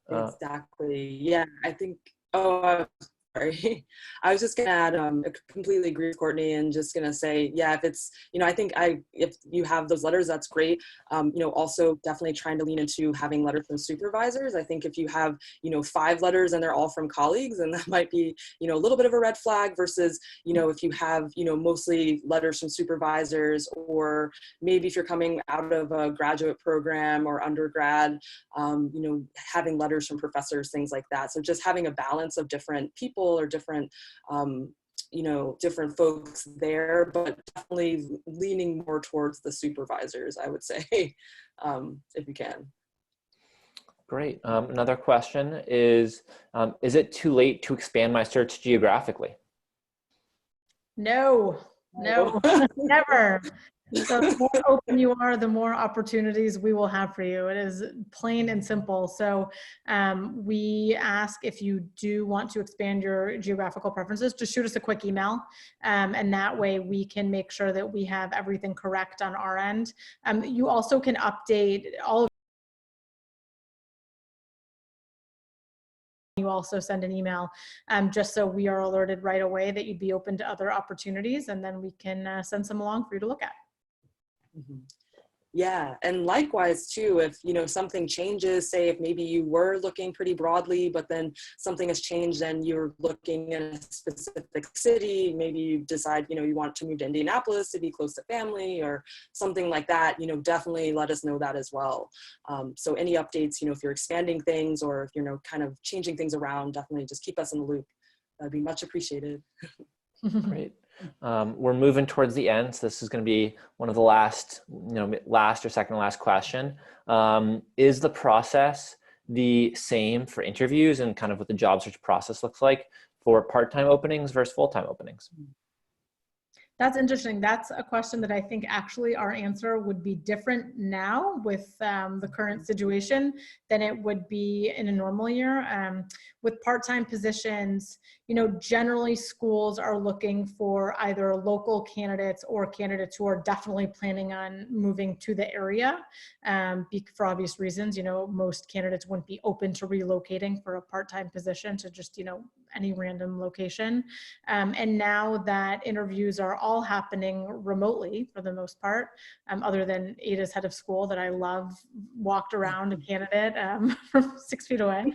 Exactly. Yeah, I think, sorry. I was just gonna add, I completely agree with Courtney, and just gonna say, yeah, if it's, I think if you have those letters, that's great. Also definitely trying to lean into having letters from supervisors. I think if you have, 5 letters and they're all from colleagues, and that might be, a little bit of a red flag, versus, if you have, mostly letters from supervisors, or maybe if you're coming out of a graduate program or undergrad, having letters from professors, things like that. So just having a balance of different people or different, different folks there, but definitely leaning more towards the supervisors, I would say, if you can. Great. Another question is it too late to expand my search geographically? No, never. So the more open you are, the more opportunities we will have for you. It is plain and simple. So we ask, if you do want to expand your geographical preferences, just shoot us a quick email. And that way we can make sure that we have everything correct on our end. You also can update all of you also send an email, just so we are alerted right away that you'd be open to other opportunities, and then we can send some along for you to look at. Mhm. Yeah, and likewise too, if something changes, say if maybe you were looking pretty broadly, but then something has changed and you're looking in a specific city, maybe you decide you want to move to Indianapolis to be close to family or something like that, definitely let us know that as well. So any updates, if you're expanding things or if you're kind of changing things around, definitely just keep us in the loop. That'd be much appreciated. Great. We're moving towards the end, so this is going to be one of the last, last or second to last question. Is the process the same for interviews and kind of what the job search process looks like for part-time openings versus full-time openings? That's interesting. That's a question that I think actually our answer would be different now with the current situation than it would be in a normal year. With part-time positions, generally schools are looking for either local candidates or candidates who are definitely planning on moving to the area for obvious reasons. Most candidates wouldn't be open to relocating for a part-time position to just, any random location. And now that interviews are all happening remotely for the most part, other than Ada's head of school that I love walked around a candidate from 6 feet away.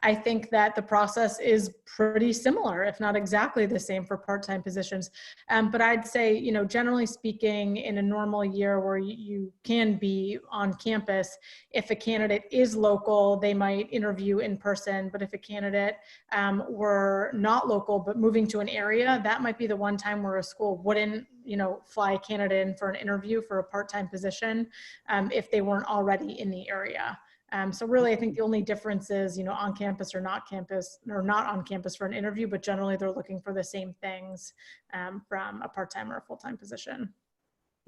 I think that the process is pretty similar, if not exactly the same for part-time positions. But I'd say, generally speaking, in a normal year where you can be on campus, if a candidate is local, they might interview in person. But if a candidate were not local, but moving to an area, that might be the one time where a school wouldn't, fly a candidate in for an interview for a part-time position if they weren't already in the area. So really, I think the only difference is, on campus or not on campus for an interview, but generally they're looking for the same things from a part-time or a full-time position.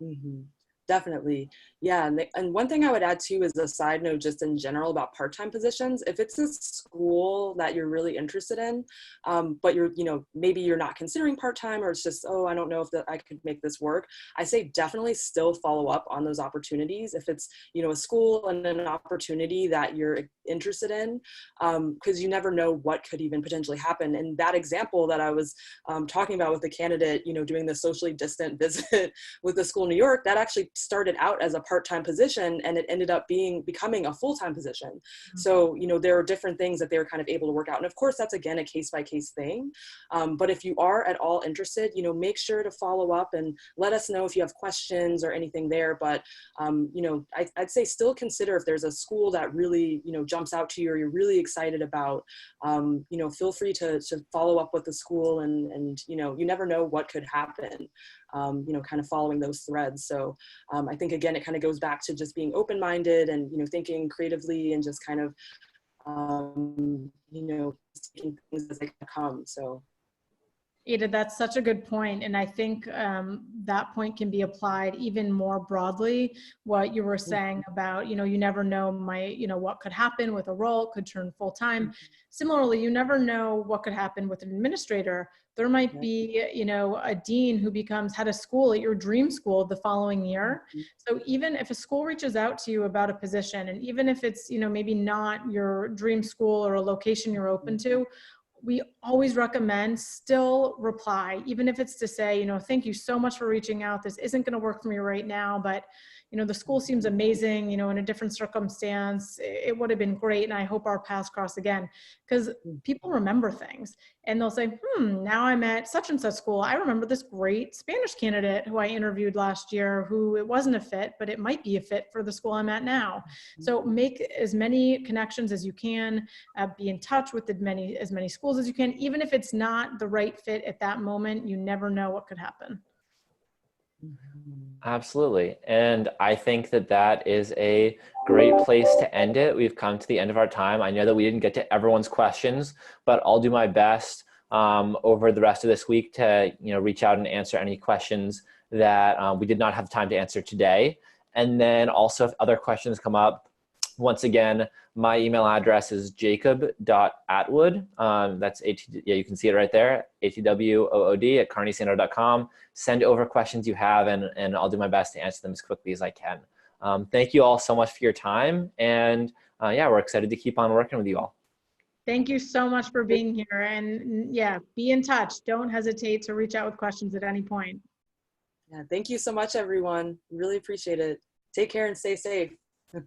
Mm-hmm. Definitely. Yeah. And one thing I would add too is a side note just in general about part-time positions. If it's a school that you're really interested in, but you're, maybe you're not considering part-time or it's just, oh, I don't know if I could make this work. I say definitely still follow up on those opportunities. If it's, a school and an opportunity that you're interested in, because you never know what could even potentially happen. And that example that I was talking about with the candidate, doing the socially distant visit with the school in New York, that actually started out as a part-time position and it ended up becoming a full-time position. Mm-hmm. So, there are different things that they're kind of able to work out. And of course, that's again, a case-by-case thing. But if you are at all interested, make sure to follow up and let us know if you have questions or anything there. But, I'd say still consider if there's a school that really, jumps out to you or you're really excited about, feel free to follow up with the school and you never know what could happen, kind of following those threads. So I think, again, it kind of goes back to just being open-minded and, thinking creatively and just kind of, taking things as they come. So. Ada, that's such a good point. And I think that point can be applied even more broadly. What you were saying about, you never know what could happen with a role, it could turn full-time. Similarly, you never know what could happen with an administrator. There might be, a dean who becomes head of school at your dream school the following year. So even if a school reaches out to you about a position, and even if it's, maybe not your dream school or a location you're open to, we always recommend still reply, even if it's to say, thank you so much for reaching out. This isn't going to work for me right now, but the school seems amazing, in a different circumstance, it would have been great. And I hope our paths cross again, because people remember things and they'll say, now I'm at such and such school. I remember this great Spanish candidate who I interviewed last year, who it wasn't a fit, but it might be a fit for the school I'm at now. So make as many connections as you can, be in touch with as many schools as you can, even if it's not the right fit at that moment. You never know what could happen. Absolutely. And I think that is a great place to end it. We've come to the end of our time. I know that we didn't get to everyone's questions, but I'll do my best over the rest of this week to reach out and answer any questions that we did not have time to answer today. And then also if other questions come up, once again, my email address is jacob.atwood. That's you can see it right there, atwood@carneysandoe.com. Send over questions you have, and I'll do my best to answer them as quickly as I can. Thank you all so much for your time, and we're excited to keep on working with you all. Thank you so much for being here. And yeah, be in touch. Don't hesitate to reach out with questions at any point. Yeah, thank you so much, everyone. Really appreciate it. Take care and stay safe. Bye,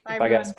Bye, everyone. guys.